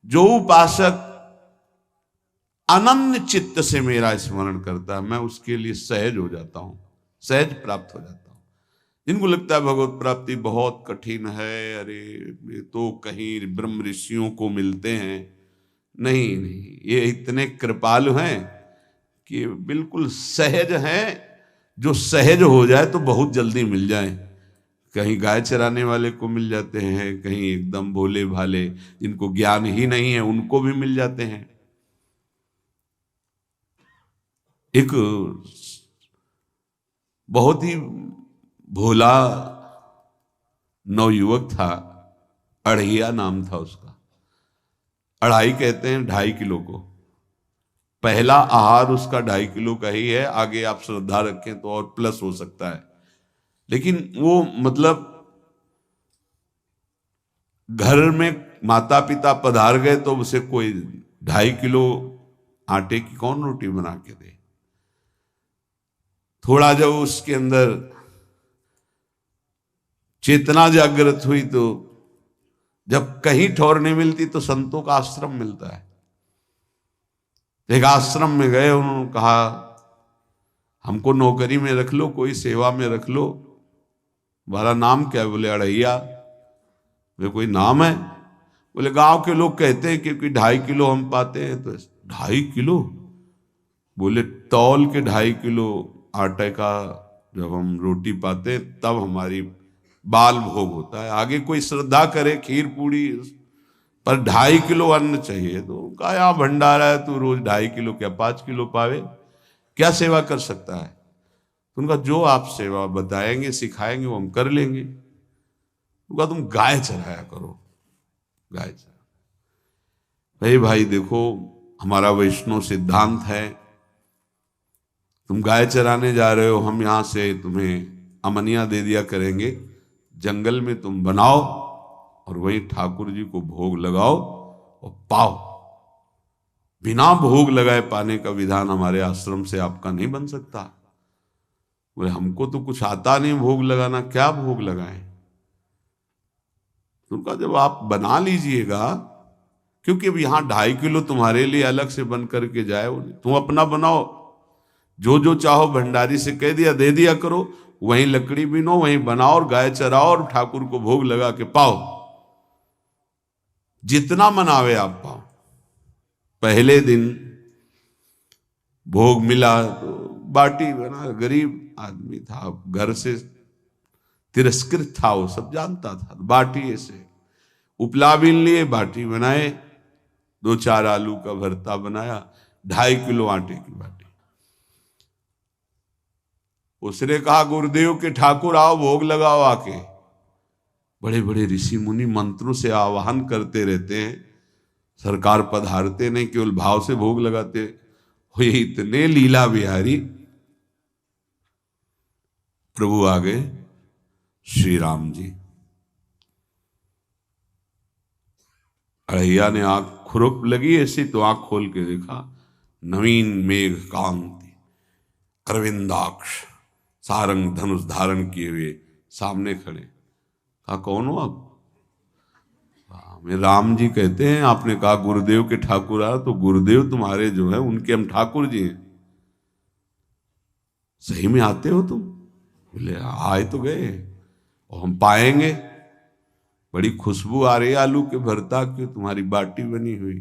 जो उपासक अनन्य चित्त से मेरा स्मरण करता है, मैं उसके लिए सहज हो जाता हूं, सहज प्राप्त हो जाता हूं। जिनको लगता है भगवत प्राप्ति बहुत कठिन है, अरे ये तो कहीं ब्रह्म ऋषियों को मिलते हैं, नहीं नहीं, ये इतने कृपालु हैं कि बिल्कुल सहज हैं। जो सहज हो जाए तो बहुत जल्दी मिल जाए। कहीं गाय चराने वाले को मिल जाते हैं, कहीं एकदम भोले भाले जिनको ज्ञान ही नहीं है उनको भी मिल जाते हैं। एक बहुत ही भोला नवयुवक था, अढ़िया नाम था उसका। अढ़ाई कहते हैं 2.5 किलो को। पहला आहार उसका 2.5 किलो का ही है, आगे आप श्रद्धा रखें तो और प्लस हो सकता है। लेकिन वो मतलब घर में माता पिता पधार गए तो उसे कोई 2.5 किलो आटे की कौन रोटी बना के दे। थोड़ा जब उसके अंदर चेतना जागृत हुई तो जब कहीं ठौर नहीं मिलती तो संतों का आश्रम मिलता है। एक आश्रम में गए, उन्होंने कहा हमको नौकरी में रख लो, कोई सेवा में रख लो, तुम्हारा नाम क्या है? बोले अढ़ैया। बोले कोई नाम है? बोले गांव के लोग कहते हैं क्योंकि 2.5 किलो हम पाते हैं। तो 2.5 किलो? बोले तौल के 2.5 किलो आटे का जब हम रोटी पाते तब हमारी बाल भोग होता है, आगे कोई श्रद्धा करे खीर पूड़ी, पर 2.5 किलो अन्न चाहिए। तो कहा यहाँ भंडारा है, तू रोज 2.5 किलो क्या 5 किलो पावे, क्या सेवा कर सकता है? तो उनका जो आप सेवा बताएंगे सिखाएंगे वो हम कर लेंगे। उनका तुम गाय चराया करो, गाय चरा। भाई देखो, हमारा वैष्णव सिद्धांत है, तुम गाय चराने जा रहे हो, हम यहां से तुम्हें अमनिया दे दिया करेंगे, जंगल में तुम बनाओ और वहीं ठाकुर जी को भोग लगाओ और पाओ। बिना भोग लगाए पाने का विधान हमारे आश्रम से आपका नहीं बन सकता। बोले हमको तो कुछ आता नहीं भोग लगाना, क्या भोग लगाएं? उनका जब आप बना लीजिएगा, क्योंकि अब यहां 2.5 किलो तुम्हारे लिए अलग से बन करके जाए, तुम अपना बनाओ, जो जो चाहो भंडारी से कह दिया दे दिया करो, वहीं लकड़ी बिनो, वहीं बनाओ और गाय चराओ और ठाकुर को भोग लगा के पाओ। जितना मनावे आप पाओ। पहले दिन भोग मिला तो बाटी बना, गरीब आदमी था, घर से तिरस्कृत था, वो सब जानता था। बाटी ऐसे उपला बीन लिए, बाटी बनाए, 2-4 आलू का भरता बनाया, 2.5 किलो आटे की बाटी। उसने कहा गुरुदेव के ठाकुर आओ भोग लगाओ आके। बड़े बड़े ऋषि मुनि मंत्रों से आवाहन करते रहते हैं, सरकार पधारते नहीं, केवल भाव से भोग लगाते हुए इतने लीला बिहारी प्रभु आ गए श्री राम जी। अढ़ैया ने आंख खुरप लगी ऐसी तो आंख खोल के देखा, नवीन मेघ कांति, अरविंदाक्ष, सारंग धनुष धारण किए हुए सामने खड़े। कहा कौन हो आप? मैं राम जी कहते हैं, आपने कहा गुरुदेव के ठाकुर आ, तो गुरुदेव तुम्हारे जो है उनके हम ठाकुर जी हैं। सही में आते हो तुम? बोले आए तो गए और हम पाएंगे। बड़ी खुशबू आ रही है आलू के भरता की, तुम्हारी बाटी बनी हुई।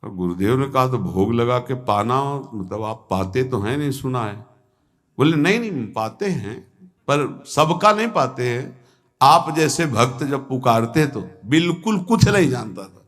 और गुरुदेव ने कहा तो भोग लगा के पाना, मतलब आप पाते तो हैं? नहीं सुना है। बोले नहीं नहीं पाते हैं, पर सबका नहीं पाते हैं। आप जैसे भक्त जब पुकारते तो बिल्कुल कुछ नहीं जानता था।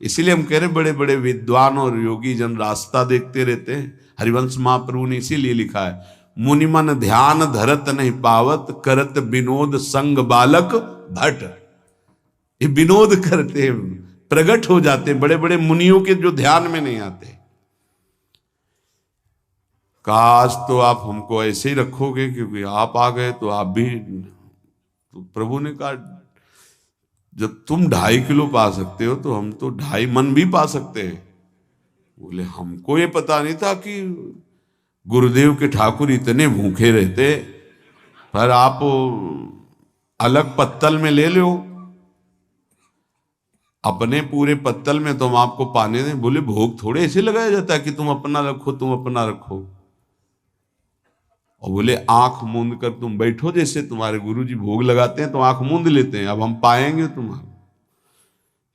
इसीलिए हम कह रहे बड़े बड़े विद्वान और योगी जन रास्ता देखते रहते हैं। हरिवंश महाप्रभु ने इसीलिए लिखा है, मुनिमन ध्यान धरत नहीं पावत, करत विनोद संग बालक भट। ये विनोद करते हैं, प्रकट हो जाते हैं बड़े बड़े मुनियों के जो ध्यान में नहीं आते। काश तो आप हमको ऐसे ही रखोगे, क्योंकि आप आ गए तो आप भी। तो प्रभु ने कहा जब तुम 2.5 किलो पा सकते हो तो हम तो 2.5 मन भी पा सकते हैं। बोले हमको ये पता नहीं था कि गुरुदेव के ठाकुर इतने भूखे रहते, पर आप अलग पत्तल में ले लो। अपने पूरे पत्तल में तुम आपको पाने दें। बोले भोग थोड़े ऐसे लगाया जाता है कि तुम अपना रखो, तुम अपना रखो। और बोले आंख मूंद कर तुम बैठो, जैसे तुम्हारे गुरुजी भोग लगाते हैं तो आंख मूंद लेते हैं, अब हम पाएंगे तुम्हारा।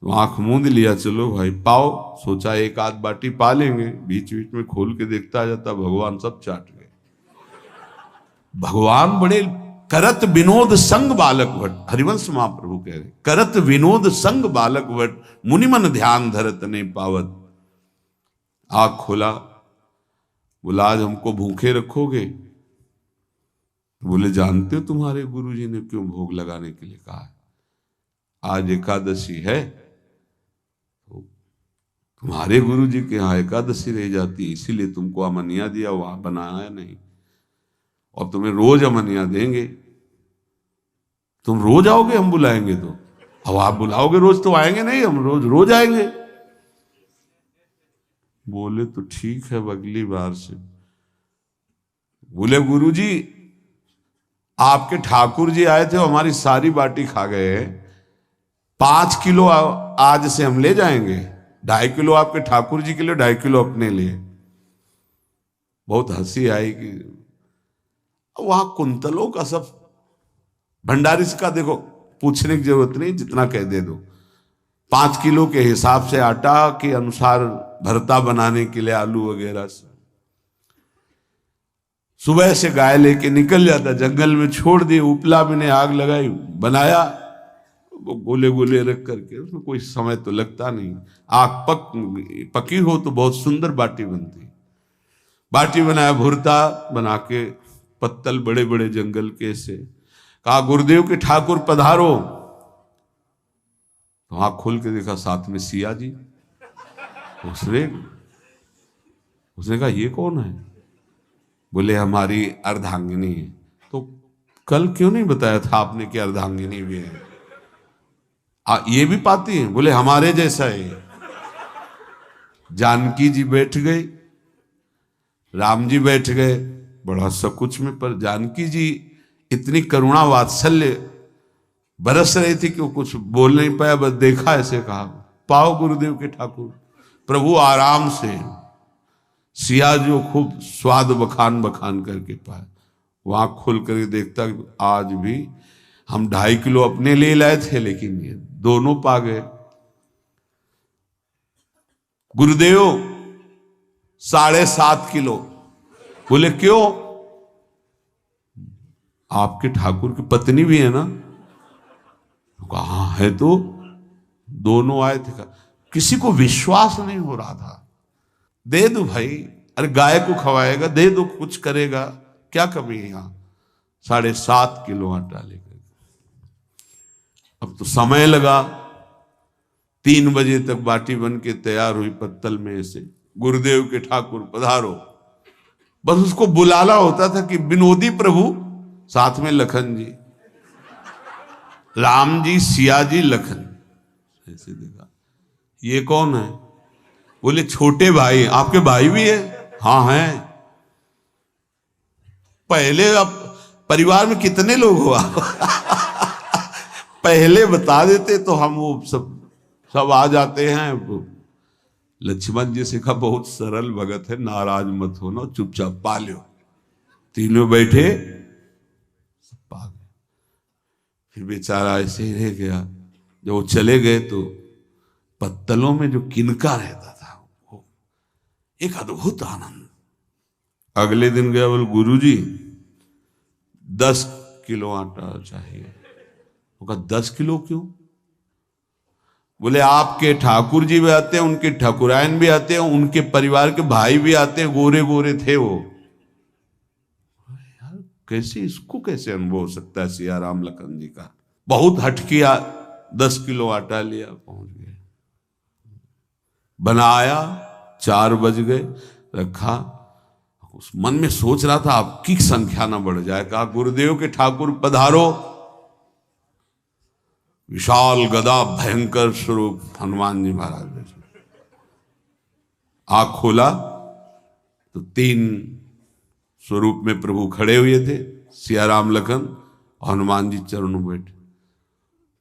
तो आंख मूंद लिया, चलो भाई पाओ। सोचा एक आध बाटी पा लेंगे, बीच बीच में खोल के देखता जाता, भगवान सब चाट गए। भगवान बड़े करत विनोद संग बालक भट, हरिवंश महाप्रभु कह रहे, करत विनोद संग बालक भट, मुनिमन ध्यान धरत ने पावत। आंख खोला, बोला आज हमको भूखे रखोगे? बोले जानते हो तुम्हारे गुरुजी ने क्यों भोग लगाने के लिए कहा है? आज एकादशी है, तो तुम्हारे गुरुजी के यहाँ एकादशी रह जाती है, इसीलिए तुमको अमनिया दिया, वहां बनाया नहीं। और तुम्हें रोज अमनिया देंगे। तुम रोज आओगे हम बुलाएंगे तो? अब आप बुलाओगे रोज तो आएंगे नहीं, हम रोज रोज आएंगे। बोले तो ठीक है, अगली बार से। बोले गुरुजी आपके ठाकुर जी आए थे, हमारी सारी बाटी खा गए, 5 किलो आज से हम ले जाएंगे, 2.5 किलो आपके ठाकुर जी के लिए, 2.5 किलो अपने लिए। बहुत हंसी आई कि वहां कुंतलों का सब भंडारी का देखो, पूछने की जरूरत नहीं, जितना कह दे दो। 5 किलो के हिसाब से आटा के अनुसार भरता बनाने के लिए आलू वगैरह से सुबह से गाय लेके निकल जाता, जंगल में छोड़ दिए, उपला में ने आग लगाई, बनाया, वो गोले गोले रख करके, उसमें कोई समय तो लगता नहीं। आग पकी हो तो बहुत सुंदर बाटी बनती। बाटी बनाया, भुरता बना के, पत्तल बड़े बड़े जंगल के से, कहा गुरुदेव के ठाकुर पधारो। तो आंख खोल के देखा साथ में सिया जी। उसने कहा ये कौन है? बोले हमारी अर्धांगिनी है। तो कल क्यों नहीं बताया था आपने कि अर्धांगिनी भी है? ये भी पाती है? बोले हमारे जैसा है। जानकी जी बैठ गए, राम जी बैठ गए, बड़ा सकुच में, पर जानकी जी इतनी करुणा वात्सल्य बरस रही थी कि वो कुछ बोल नहीं पाया, बस देखा, ऐसे कहा पाओ गुरुदेव के ठाकुर। प्रभु आराम से, सिया जो खूब स्वाद बखान बखान करके पाए। वहां खोल कर देखता आज भी हम 2.5 किलो अपने लिए लाए थे, लेकिन ये दोनों पा गए। गुरुदेव 7.5 किलो। बोले क्यों? आपके ठाकुर की पत्नी भी है ना? कहा है, तो दोनों आए थे। किसी को विश्वास नहीं हो रहा था। दे दो भाई, अरे गाय को खवाएगा, दे दो, कुछ करेगा, क्या कमी है यहां? 7.5 किलो आटा लेकर। अब तो समय लगा, 3 बजे तक बाटी बन के तैयार हुई पत्तल में से। गुरुदेव के ठाकुर पधारो, बस उसको बुलाना होता था कि विनोदी प्रभु, साथ में लखन जी, राम जी, सिया जी, लखन। ऐसे देखा, ये कौन है? बोले छोटे भाई। आपके भाई भी है? हाँ है। पहले अब परिवार में कितने लोग हो आप? पहले बता देते तो हम वो सब आ जाते हैं। लक्ष्मण जी से कहा बहुत सरल भगत है, नाराज मत होना, चुपचाप पा लो। तीनों बैठे, सब पा गए। फिर बेचारा ऐसे ही रह गया। जब वो चले गए तो पत्तलों में जो किनका रहता था, वो एक अद्भुत आनंद। अगले दिन गया, बोले गुरुजी 10 किलो आटा चाहिए। वो कहा 10 किलो क्यों? बोले आपके ठाकुर जी भी आते हैं, उनके ठाकुरायन भी आते हैं, उनके परिवार के भाई भी आते हैं, गोरे गोरे थे वो। यार कैसे, इसको कैसे अनुभव हो सकता है? सिया राम लखन जी का बहुत हट किया। 10 किलो आटा लिया, पहुंच गए, बनाया, 4 बज गए, रखा। उस मन में सोच रहा था आपकी संख्या ना बढ़ जाए। कहा गुरुदेव के ठाकुर पधारो। विशाल गदा, भयंकर स्वरूप हनुमान जी महाराज। आंख खोला तो 3 स्वरूप में प्रभु खड़े हुए थे, सिया राम लखन और हनुमान जी चरणों बैठे।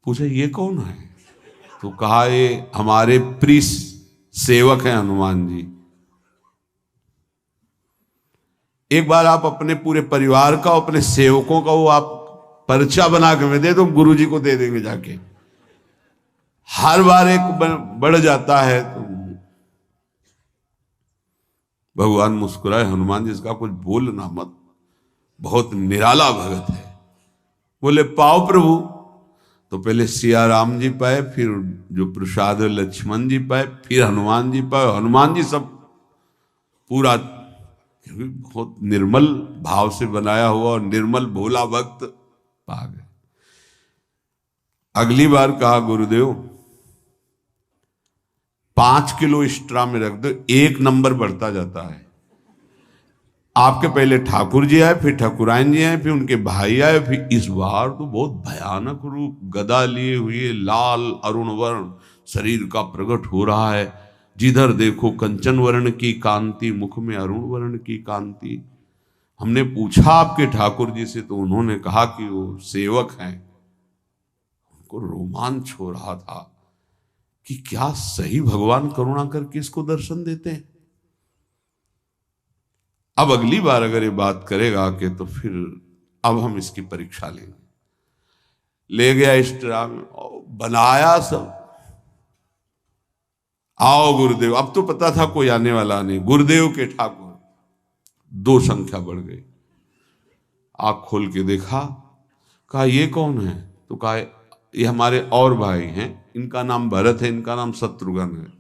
पूछा ये कौन है? तो कहा ये हमारे प्रिय सेवक हैं हनुमान जी, एक बार आप अपने पूरे परिवार का, अपने सेवकों का वो आप पर्चा बना के दे दो, गुरु जी को दे देंगे जाके। हर बार एक बढ़ जाता है तो भगवान मुस्कुराए, हनुमान जी इसका कुछ बोलना मत, बहुत निराला भगत है। बोले पाओ प्रभु। तो पहले सिया राम जी पाए, फिर जो प्रसाद लक्ष्मण जी पाए, फिर हनुमान जी पाए। हनुमान जी सब पूरा बहुत निर्मल भाव से बनाया हुआ और निर्मल भोला भक्त पा गए। अगली बार कहा गुरुदेव 5 किलो एक्स्ट्रा में रख दो, 1 नंबर बढ़ता जाता है। आपके पहले ठाकुर जी आए, फिर ठाकुरायन जी आए, फिर उनके भाई आए, फिर इस बार तो बहुत भयानक रूप, गदा लिए हुए लाल अरुण वर्ण शरीर का प्रकट हो रहा है। जिधर देखो कंचन वर्ण की कांति, मुख में अरुण वर्ण की कांति। हमने पूछा आपके ठाकुर जी से तो उन्होंने कहा कि वो सेवक हैं। उनको रोमांच हो रहा था कि क्या सही भगवान करुणा करके इसको दर्शन देते हैं। अब अगली बार अगर ये बात करेगा कि तो फिर अब हम इसकी परीक्षा लेंगे। ले गया एक्स्ट्रा में, बनाया सब। आओ गुरुदेव। अब तो पता था कोई आने वाला नहीं, गुरुदेव के ठाकुर 2 संख्या बढ़ गई। आंख खोल के देखा, कहा ये कौन है? तो कहा ये हमारे और भाई हैं, इनका नाम भरत है, इनका नाम शत्रुघ्न है।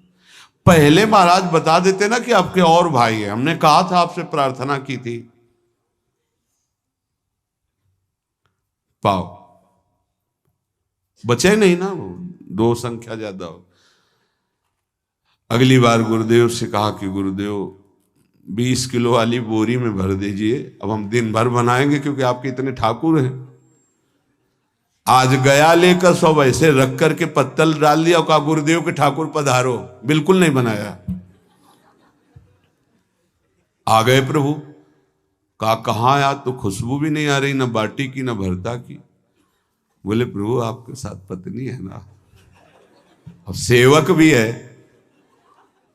पहले महाराज बता देते ना कि आपके और भाई हैं, हमने कहा था, आपसे प्रार्थना की थी। पाओ बचे नहीं ना, वो 2 संख्या ज्यादा हो। अगली बार गुरुदेव से कहा कि गुरुदेव 20 किलो वाली बोरी में भर दीजिए, अब हम दिन भर बनाएंगे क्योंकि आपके इतने ठाकुर हैं। आज गया लेकर सब ऐसे रख करके पत्तल डाल दिया और कहा गुरुदेव के ठाकुर पधारो। बिल्कुल नहीं बनाया। आ गए प्रभु। कहा कहाँ यार, तो खुशबू भी नहीं आ रही, ना बाटी की ना भरता की। बोले प्रभु आपके साथ पत्नी है ना, और सेवक भी है,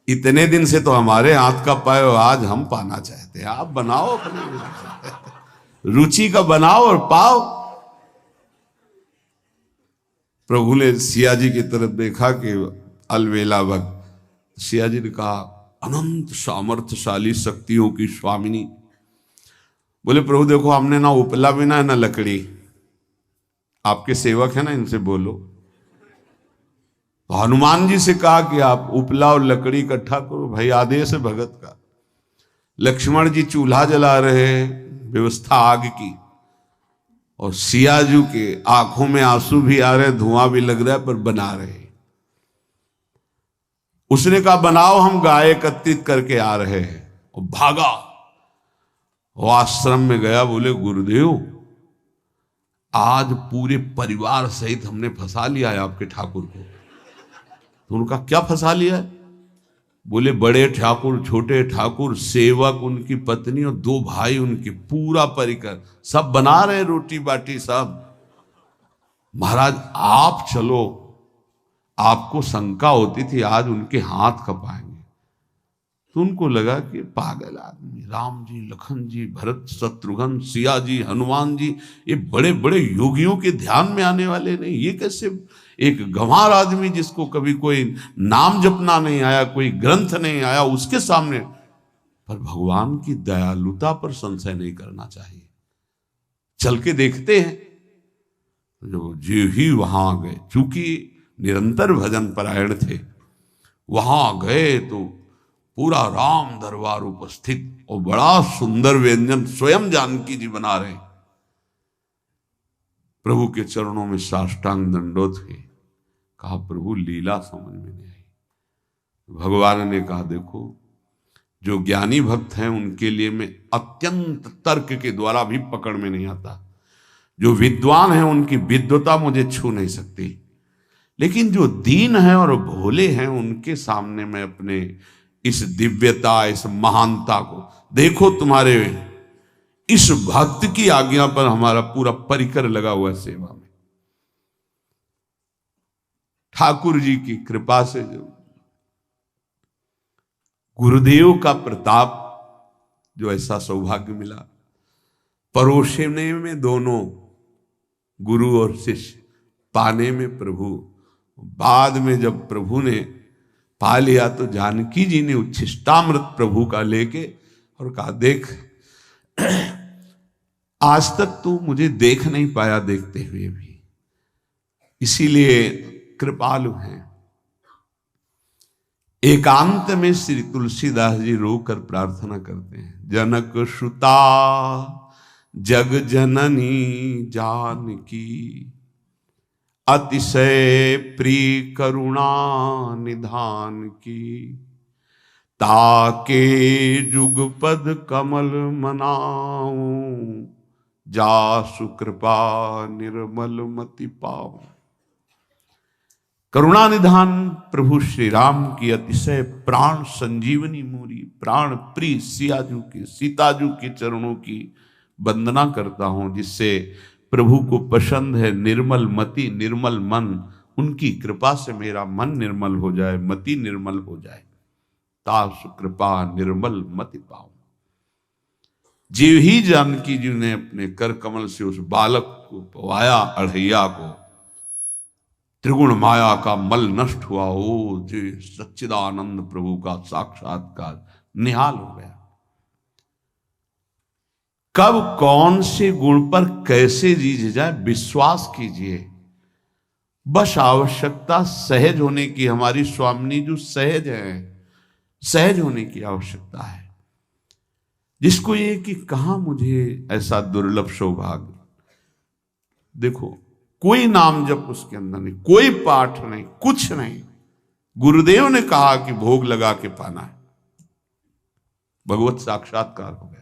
इतने दिन से तो हमारे हाथ का पाए, आज हम पाना चाहते हैं, आप बनाओ अपने रुचि का बनाओ और पाओ। प्रभु ने सिया जी की तरफ देखा कि अलवेला भक्त। सिया जी ने कहा अनंत सामर्थ्यशाली शक्तियों की स्वामिनी। बोले प्रभु देखो हमने ना उपला बिना है ना लकड़ी, आपके सेवक है ना, इनसे बोलो। तो हनुमान जी से कहा कि आप उपला और लकड़ी इकट्ठा करो, भाई आदेश है भगत का। लक्ष्मण जी चूल्हा जला रहे, व्यवस्था आग की, और सियाजू के आंखों में आंसू भी आ रहे, धुआं भी लग रहा है, पर बना रहे। उसने कहा बनाओ, हम गाय एकत्रित करके आ रहे हैं। और भागा, वो आश्रम में गया। बोले गुरुदेव आज पूरे परिवार सहित हमने फंसा लिया है आपके ठाकुर को। तो उनका क्या फंसा लिया है? बोले बड़े ठाकुर, छोटे ठाकुर, सेवक, उनकी पत्नी और 2 भाई उनके, पूरा परिकर, सब बना रहे रोटी बाटी सब। महाराज आप चलो, आपको शंका होती थी आज उनके हाथ कपाएंगे। तो उनको लगा कि पागल आदमी, राम जी, लखन जी, भरत, शत्रुघ्न, सिया जी, हनुमान जी, ये बड़े बड़े योगियों के ध्यान में आने वाले नहीं, ये कैसे एक गंवार आदमी जिसको कभी कोई नाम जपना नहीं आया, कोई ग्रंथ नहीं आया, उसके सामने। पर भगवान की दयालुता पर संशय नहीं करना चाहिए। चल के देखते हैं। जो जो ही वहां गए, चूंकि निरंतर भजन परायण थे, वहां गए तो पूरा राम दरबार उपस्थित और बड़ा सुंदर व्यंजन स्वयं जानकी जी बना रहे। प्रभु के चरणों में साष्टांग दंडोत है। कहा प्रभु लीला समझ में नहीं आई। भगवान ने कहा देखो, जो ज्ञानी भक्त हैं उनके लिए मैं अत्यंत तर्क के द्वारा भी पकड़ में नहीं आता। जो विद्वान हैं उनकी विद्वता मुझे छू नहीं सकती, लेकिन जो दीन हैं और भोले हैं उनके सामने मैं अपने इस दिव्यता, इस महानता को देखो। तुम्हारे इस भक्त की आज्ञा पर हमारा पूरा परिकर लगा हुआ है सेवा में। ठाकुर जी की कृपा से जो गुरुदेव का प्रताप, जो ऐसा सौभाग्य मिला, परोसने में दोनों गुरु और शिष्य, पाने में प्रभु। बाद में जब प्रभु ने पा लिया तो जानकी जी ने उच्छिष्टामृत प्रभु का लेके और कहा, देख आज तक तू मुझे देख नहीं पाया देखते हुए भी, इसीलिए कृपालु हैं। एकांत में श्री तुलसीदास जी रोकर प्रार्थना करते हैं, जनक सुता जग जननी जानकी, अतिशय प्रिय करुणा निधान की, ताके जुगपद कमल मनाऊं, जासु कृपा निर्मल मति पाऊं। करुणा निधान प्रभु श्री राम की अतिशय प्राण संजीवनी मूरी, प्राण प्रिय सियाजू की, सीताजू के चरणों की वंदना करता हूं, जिससे प्रभु को पसंद है निर्मल मति निर्मल मन। उनकी कृपा से मेरा मन निर्मल हो जाए, मति निर्मल हो जाए, तासु कृपा निर्मल मति पाऊं। जीव ही जानकी जी ने अपने कर कमल से उस बालक को पवाया, अढ़ैया को, त्रिगुण माया का मल नष्ट हुआ। ओ जी सच्चिदानंद प्रभु का साक्षात्कार निहाल हो गया। कब कौन से गुण पर कैसे जी जाए विश्वास कीजिए, बस आवश्यकता सहज होने की। हमारी स्वामिनी जो सहज है, सहज होने की आवश्यकता है। जिसको ये कि कहां मुझे ऐसा दुर्लभ सौभाग्य, देखो कोई नाम जप उसके अंदर नहीं, कोई पाठ नहीं, कुछ नहीं। गुरुदेव ने कहा कि भोग लगा के पाना है, भगवत साक्षात्कार हो गया।